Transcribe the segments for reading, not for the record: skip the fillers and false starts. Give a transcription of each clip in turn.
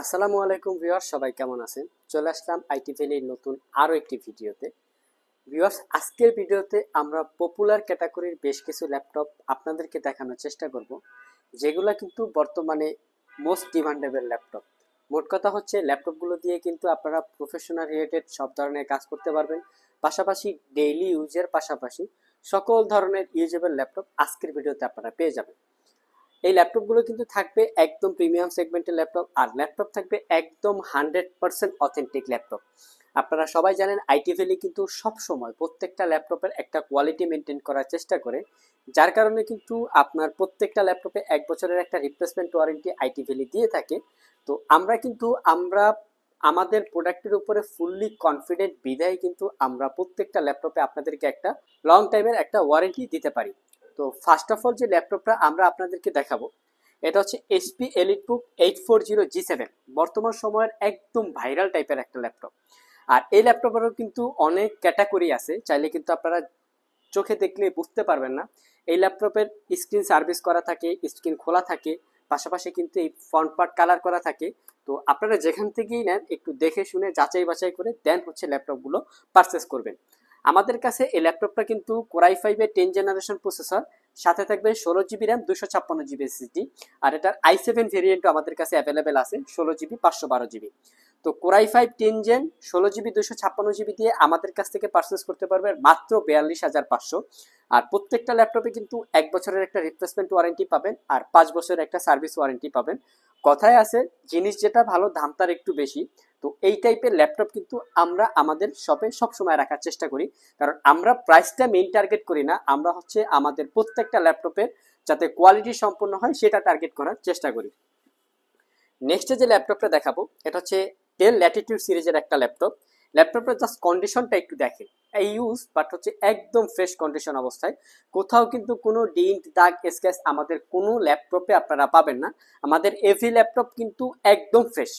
আসসালামু আলাইকুম ভিউয়ার্স, সবাই কেমন আছেন? চলে আসলাম আইটি ভ্যালির নতুন আরও একটি ভিডিওতে। ভিউয়ার্স, আজকের ভিডিওতে আমরা পপুলার ক্যাটাগরির বেশ কিছু ল্যাপটপ আপনাদেরকে দেখানোর চেষ্টা করব, যেগুলো কিন্তু বর্তমানে মোস্ট ডিমান্ডেবল ল্যাপটপ। মোট কথা হচ্ছে ল্যাপটপগুলো দিয়ে কিন্তু আপনারা প্রফেশনাল রিলেটেড সব ধরনের কাজ করতে পারবেন, পাশাপাশি ডেইলি ইউজের পাশাপাশি সকল ধরনের ইউজেবল ল্যাপটপ আজকের ভিডিওতে আপনারা পেয়ে যাবেন। এই ল্যাপটপগুলো কিন্তু থাকবে একদম প্রিমিয়াম সেগমেন্টের ল্যাপটপ, আর ল্যাপটপ থাকবে একদম 100% অথেন্টিক ল্যাপটপ। আপনারা সবাই জানেন আইটি ভ্যালি কিন্তু সব সময় প্রত্যেকটা ল্যাপটপের একটা কোয়ালিটি মেনটেন করার চেষ্টা করে, যার কারণে কিন্তু আপনার প্রত্যেকটা ল্যাপটপে 1 বছরের একটা রিপ্লেসমেন্ট ওয়ারেন্টি আইটি ভ্যালি দিয়ে থাকে। তো আমরা আমাদের প্রোডাক্টের উপরে ফুললি কনফিডেন্ট বিধায় কিন্তু আমরা প্রত্যেকটা ল্যাপটপে আপনাদেরকে একটা লং টাইমের একটা ওয়ারেন্টি দিতে পারি। তো ফার্স্ট অফ অল যে ল্যাপটপটা আমরা আপনাদেরকে দেখাবো, এটা হচ্ছে এইচপি এলিটবুক 840G7। বর্তমান সময়ের একদম ভাইরাল টাইপের একটা ল্যাপটপ। আর এই ল্যাপটপেরও কিন্তু অনেক ক্যাটাগরি আছে, চাইলে কিন্তু আপনারা চোখে দেখলে বুঝতে পারবেন না। এই ল্যাপটপের স্ক্রিন সার্ভিস করা থাকে, স্ক্রিন খোলা থাকে, পাশাপাশি কিন্তু এই ফ্রন্ট পার্ট কালার করা থাকে। তো আপনারা যেখান থেকেই নেন একটু দেখে শুনে যাচাই বাছাই করে দেন হচ্ছে ল্যাপটপগুলো পারচেস করবেন। আমাদের কাছে এই ল্যাপটপটা কিন্তু কোরাই 5-এর 10 জেনারেশন প্রসেসর, সাথে থাকবে 16 জিবি র্যাম, 256 জিবি এসএসডি। আর এটার i7 ভেরিয়েন্টও আমাদের কাছে অ্যাভেলেবেল আছে, 16 জিবি 512 জিবি। তো কোরাই 5 10 জেন 16 জিবি 256 জিবি দিয়ে আমাদের কাছ থেকে পারচেস করতে পারবে মাত্র 42,500। আর প্রত্যেকটা ল্যাপটপে কিন্তু 1 বছরের একটা রিপ্লেসমেন্ট ওয়ারেন্টি পাবেন, আর 5 বছরের একটা সার্ভিস ওয়ারেন্টি পাবেন। কথায় আছে, জিনিস যেটা ভালো দাম তার একটু বেশি। তো এই টাইপের ল্যাপটপ কিন্তু আমরা আমাদের শপে সবসময় রাখার চেষ্টা করি, কারণ আমরা প্রাইসটা মেইন টার্গেট করি না, আমরা হচ্ছে আমাদের প্রত্যেকটা ল্যাপটপের যাতে কোয়ালিটি সম্পন্ন হয় সেটা টার্গেট করার চেষ্টা করি। নেক্সটে যে ল্যাপটপটা দেখাবো, এটা হচ্ছে ডেল ল্যাটিটিউড সিরিজের একটা ল্যাপটপ। ল্যাপটপের জাস্ট কন্ডিশনটা একটু দেখেন, এই ইউজ বাট হচ্ছে একদম ফ্রেশ কন্ডিশন অবস্থায়। কোথাও কিন্তু কোনো ডিন্ট দাগ স্ক্র্যাচ আমাদের কোনো ল্যাপটপে আপনারা পাবেন না। আমাদের এভরি ল্যাপটপ কিন্তু একদম ফ্রেশ।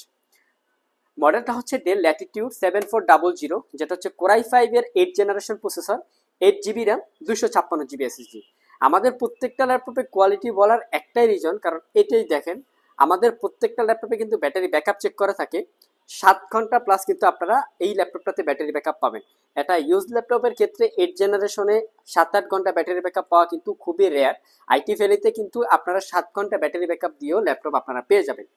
মডেলটা হচ্ছে ডেল ল্যাটিটিউড 7400, যেটা হচ্ছে কোরাই 5-এর 8 generation processor, 8 GB RAM, 256 GB SSD. আমাদের প্রত্যেকটা ল্যাপটপে কোয়ালিটি বলার একটাই রিজন, কারণ এটাই দেখেন, আমাদের প্রত্যেকটা ল্যাপটপে কিন্তু ব্যাটারি ব্যাকআপ চেক করা থাকে। 7 ঘন্টা প্লাস কিন্তু আপনারা এই ল্যাপটপটাতে ব্যাটারি ব্যাকআপ পাবেন। এটা ইউজ ল্যাপটপের ক্ষেত্রে 8 জেনারেশনে 7-8 ঘন্টা ব্যাটারি ব্যাকআপ পাওয়া কিন্তু খুবই রেয়ার। আইটি ভ্যালিতে কিন্তু আপনারা 7 ঘন্টা ব্যাটারি ব্যাকআপ দিয়েও ল্যাপটপ আপনারা পেয়ে যাবেন।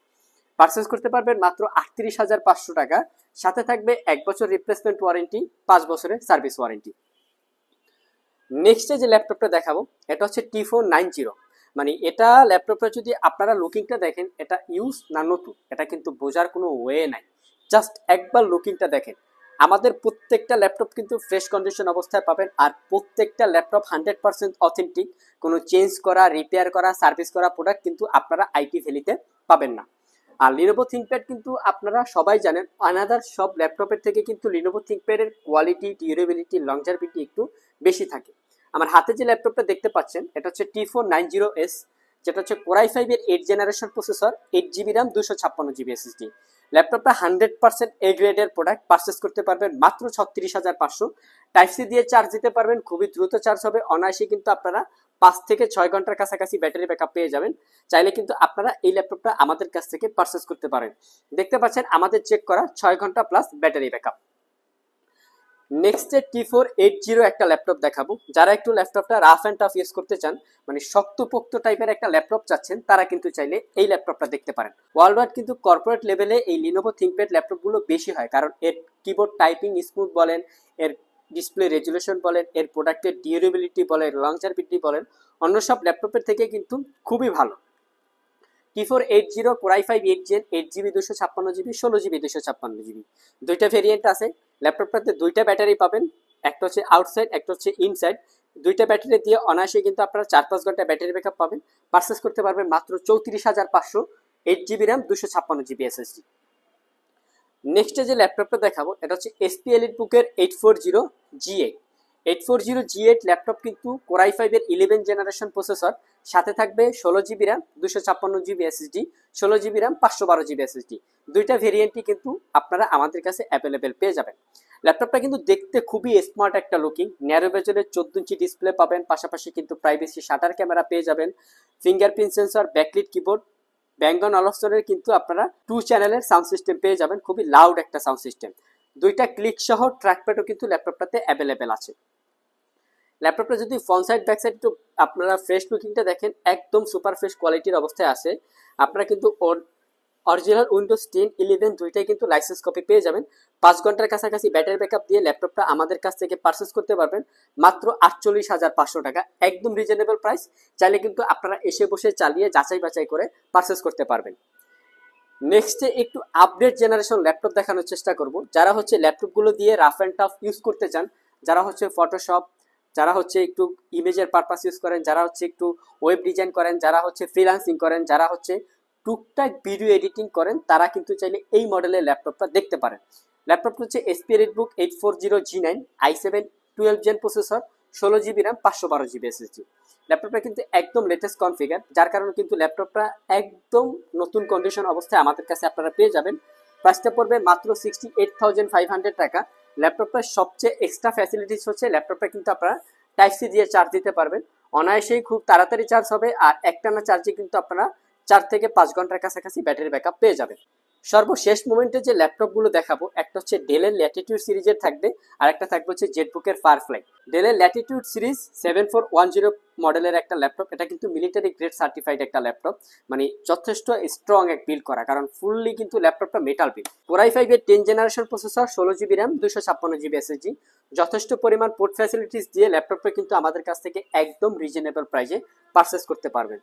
পারচেস করতে পারবেন মাত্র 38,500 টাকা। সাথে থাকবে 1 বছর রিপ্লেসমেন্ট ওয়ারেন্টি, 5 বছরের সার্ভিস ওয়ারেন্টি। নেক্সটে যে ল্যাপটপটা দেখাবো, এটা হচ্ছে T490। মানে এটা ল্যাপটপটা যদি আপনারা লুকিংটা দেখেন, এটা ইউজ না নতুন এটা কিন্তু বোঝার কোনো ওয়ে নাই। জাস্ট একবার লুকিংটা দেখেন। আমাদের প্রত্যেকটা ল্যাপটপ কিন্তু ফ্রেশ কন্ডিশন অবস্থায় পাবেন, আর প্রত্যেকটা ল্যাপটপ 100% অথেন্টিক। কোনো চেঞ্জ করা, রিপেয়ার করা, সার্ভিস করা প্রোডাক্ট কিন্তু আপনারা আইটি ভ্যালিতে পাবেন না। আর লিনোভো থিংকপ্যাড কিন্তু আপনারা সবাই জানেন, আনাদার সব ল্যাপটপের থেকে কিন্তু লিনোভো থিংকপ্যাডের কোয়ালিটি, ডিউরেবিলিটি, লংজারভিটি একটু বেশি থাকে। আমার হাতে যে ল্যাপটপটা দেখতে পাচ্ছেন, এটা হচ্ছে T490S, যেটা হচ্ছে কোরাই 5-এর 8 generation processor, 8 GB RAM, 256 GB SSD. ল্যাপটপটা 100% এ গ্রেডের প্রোডাক্ট। পারচেস করতে পারবেন মাত্র 36,500। টাইপ সি দিয়ে চার্জ দিতে পারবেন, খুবই দ্রুত চার্জ হবে। অনায়াসে কিন্তু আপনারা 5 থেকে 6 ঘন্টার কাছাকাছি ব্যাটারি ব্যাকআপ পেয়ে যাবেন। চাইলে কিন্তু আপনারা এই ল্যাপটপটা আমাদের কাছ থেকে পারচেস করতে পারেন। দেখতে পাচ্ছেন আমাদের চেক করা 6 ঘন্টা প্লাস ব্যাটারি ব্যাকআপ। নেক্সটে T480 একটা ল্যাপটপ দেখাবো। যারা একটু ল্যাপটপটা রাফ অ্যান্ড টাফ ইউজ করতে চান, মানে শক্তপোক্ত টাইপের একটা ল্যাপটপ চাচ্ছেন, তারা কিন্তু চাইলে এই ল্যাপটপটা দেখতে পারেন। ওয়ার্ল্ড ওয়াইড কিন্তু কর্পোরেট লেভেলে এই লিনোভো থিংকপ্যাড ল্যাপটপগুলো বেশি হয়, কারণ এর কিবোর্ড টাইপিং স্মুথ বলেন, এর ডিসপ্লে রেজুলেশন বলেন, এর প্রোডাক্টের ডিউরেবিলিটি বলেন, লংজারভিটি বলেন, অন্য সব ল্যাপটপের থেকে কিন্তু খুবই ভালো। T480 core i 5 8 gen, 8 GB 256 GB, 16 GB 256 GB, দুইটা ভেরিয়েন্ট আছে। ল্যাপটপটাতে দুইটা ব্যাটারি পাবেন, একটা হচ্ছে আউটসাইড, একটা হচ্ছে ইনসাইড। দুইটা ব্যাটারি দিয়ে অনায়াসে কিন্তু আপনারা 4-5 ঘন্টা ব্যাটারি ব্যাকআপ পাবেন। পারচেস করতে পারবেন মাত্র 34,500, 8 জিবি র্যাম, 256 জিবি এসএসডি। নেক্সটে যে ল্যাপটপটা দেখাবো, এটা হচ্ছে এসপি এলিটবুকের 840G8। 840G8 ল্যাপটপ কিন্তু কোরাই 5-এর 11 জেনারেশন প্রসেসর, সাথে থাকবে 16 GB RAM, 256 GB SSD, 16 GB RAM, 512 GB SSD. দুইটা ভেরিয়েন্টই কিন্তু আপনারা আমাদের কাছে অ্যাভেলেবেল পেয়ে যাবেন। ল্যাপটপটা কিন্তু দেখতে খুবই স্মার্ট একটা লুকিং। ন্যারো বেজেলের 14 ইঞ্চি ডিসপ্লে পাবেন, পাশাপাশি কিন্তু প্রাইভেসি শাটার ক্যামেরা পেয়ে যাবেন, fingerprint sensor, backlit keyboard, Bang & Olufsen'ের কিন্তু আপনারা 2 চ্যানেলের সাউন্ড সিস্টেম পেয়ে যাবেন, খুবই লাউড একটা সাউন্ড সিস্টেম। 2টা ক্লিক সহ ট্র্যাকপ্যাডও কিন্তু ল্যাপটপটাতে অ্যাভেলেবেল আছে। ল্যাপটপটা যদি ফ্রন্ট সাইড ব্যাক সাইড একটু আপনারা ফ্রেশ লুকিংটা দেখেন, একদম সুপার ফ্রেশ কোয়ালিটির অবস্থায় আছে। আপনারা কিন্তু অরিজিনাল উইন্ডোজ 10, 11 দুইটাই কিন্তু লাইসেন্স কপি পেয়ে যাবেন। 5 ঘন্টার কাছাকাছি ব্যাটারি ব্যাকআপ দিয়ে ল্যাপটপটা আমাদের কাছ থেকে পারচেস করতে পারবেন মাত্র 48,500 টাকা, একদম রিজনেবল প্রাইস। চাইলে কিন্তু আপনারা এসে বসে চালিয়ে যাচাই বাছাই করে পারচেস করতে পারবেন। নেক্সটে একটু আপডেট জেনারেশন ল্যাপটপ দেখানোর চেষ্টা করব। যারা হচ্ছে ল্যাপটপগুলো দিয়ে রাফ অ্যান্ড টাফ ইউজ করতে চান, যারা হচ্ছে ফটোশপ, যারা হচ্ছে একটু ইমেজের পারপাস ইউজ করেন, যারা হচ্ছে একটু ওয়েব ডিজাইন করেন, যারা হচ্ছে ফ্রিল্যান্সিং করেন, যারা হচ্ছে টুকটাক ভিডিও এডিটিং করেন, তারা কিন্তু চাইলে এই মডেলের ল্যাপটপটা দেখতে পারেন। ল্যাপটপটা হচ্ছে HP Redbook 840G9 i7 12 gen processor, 16GB RAM, 512GB SSD। ল্যাপটপটা কিন্তু একদম লেটেস্ট কনফিগার, যার কারণে কিন্তু ল্যাপটপটা একদম নতুন কন্ডিশন অবস্থায় আমাদের কাছে আপনারা পেয়ে যাবেন। প্রাইসটা পড়বে মাত্র 68,500 টাকা। ল্যাপটপটার সবচেয়ে এক্সট্রা ফ্যাসিলিটিস হচ্ছে ল্যাপটপটা কিন্তু আপনারা টাইপ সি দিয়ে চার্জ দিতে পারবেন, অনায়াসেই খুব তাড়াতাড়ি চার্জ হবে। আর একটানা চার্জে কিন্তু আপনারা 4 থেকে 5 ঘন্টার কাছাকাছি ব্যাটারি ব্যাকআপ পেয়ে যাবেন। সর্বশেষ মোমেন্টে যে ল্যাপটপগুলো দেখাবো, একটা হচ্ছে ডেলের ল্যাটিটিউড সিরিজের থাকবে, আর একটা থাকবে হচ্ছে জেটবুকের ফায়ারফ্লাই। ডেলের ল্যাটিটিউড সিরিজ 7410 মডেলের একটা ল্যাপটপ, এটা কিন্তু মিলিটারি গ্রেড সার্টিফাইড একটা ল্যাপটপ, মানে যথেষ্ট স্ট্রং এক বিল্ড করা, কারণ ফুললি কিন্তু ল্যাপটপটা মেটাল বিল্ড। Core i5 এর 10 generation processor, 16GB RAM, 256GB SSD, যথেষ্ট পরিমাণ পোর্ট ফ্যাসিলিটিস দিয়ে ল্যাপটপটা কিন্তু আমাদের কাছ থেকে একদম রিজনেবল প্রাইসে পারচেস করতে পারবেন।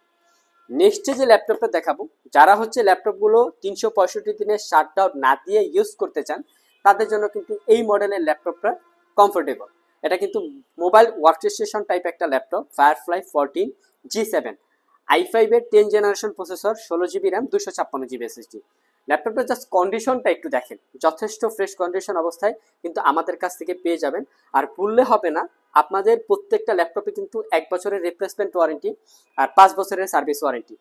নেক্সটে যে ল্যাপটপটা দেখাবো, যারা হচ্ছে ল্যাপটপগুলো 365 দিনের শাটডাউন না দিয়ে ইউজ করতে চান, তাদের জন্য কিন্তু এই মডেলের ল্যাপটপটা কমফোর্টেবল। এটা কিন্তু মোবাইল ওয়ার্কস্টেশন টাইপ একটা ল্যাপটপ, ফায়ারফ্লাই 14G7 i5 এর 10 generation processor, 16GB RAM, 256GB SSD। ল্যাপটপটা জাস্ট কন্ডিশনটা একটু দেখেন, যথেষ্ট ফ্রেশ কন্ডিশন অবস্থায় কিন্তু আমাদের কাছ থেকে পেয়ে যাবেন। আর বললে হবে না, আপনাদের প্রত্যেকটা ল্যাপটপে কিন্তু 1 বছরের রিপ্লেসমেন্ট ওয়ারেন্টি আর 5 বছরের সার্ভিস ওয়ারেন্টি।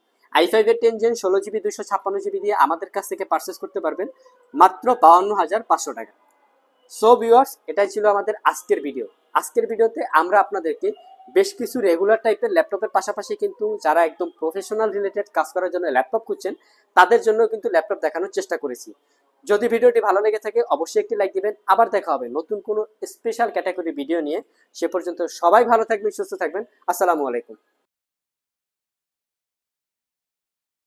i5 এর 10 জেন 16GB 256GB দিয়ে আমাদের কাছ থেকে পারচেস করতে পারবেন মাত্র 52,500 টাকা। সো ভিউয়ার্স, এটাই ছিল আমাদের আজকের ভিডিও। আজকের ভিডিওতে আমরা আপনাদেরকে বেশ কিছু রেগুলার টাইপের ল্যাপটপের পাশাপাশি কিন্তু যারা একদম প্রফেশনাল রিলেটেড কাজ করার জন্য ল্যাপটপ খুঁজছেন, তাদের জন্য কিন্তু ল্যাপটপ দেখানোর চেষ্টা করেছি। যদি ভিডিওটি ভালো লেগে থাকে অবশ্যই একটি লাইক দিবেন। আবার দেখা হবে নতুন কোনো স্পেশাল ক্যাটাগরি ভিডিও নিয়ে। সে পর্যন্ত সবাই ভালো থাকবেন, সুস্থ থাকবেন। আসসালামু আলাইকুম।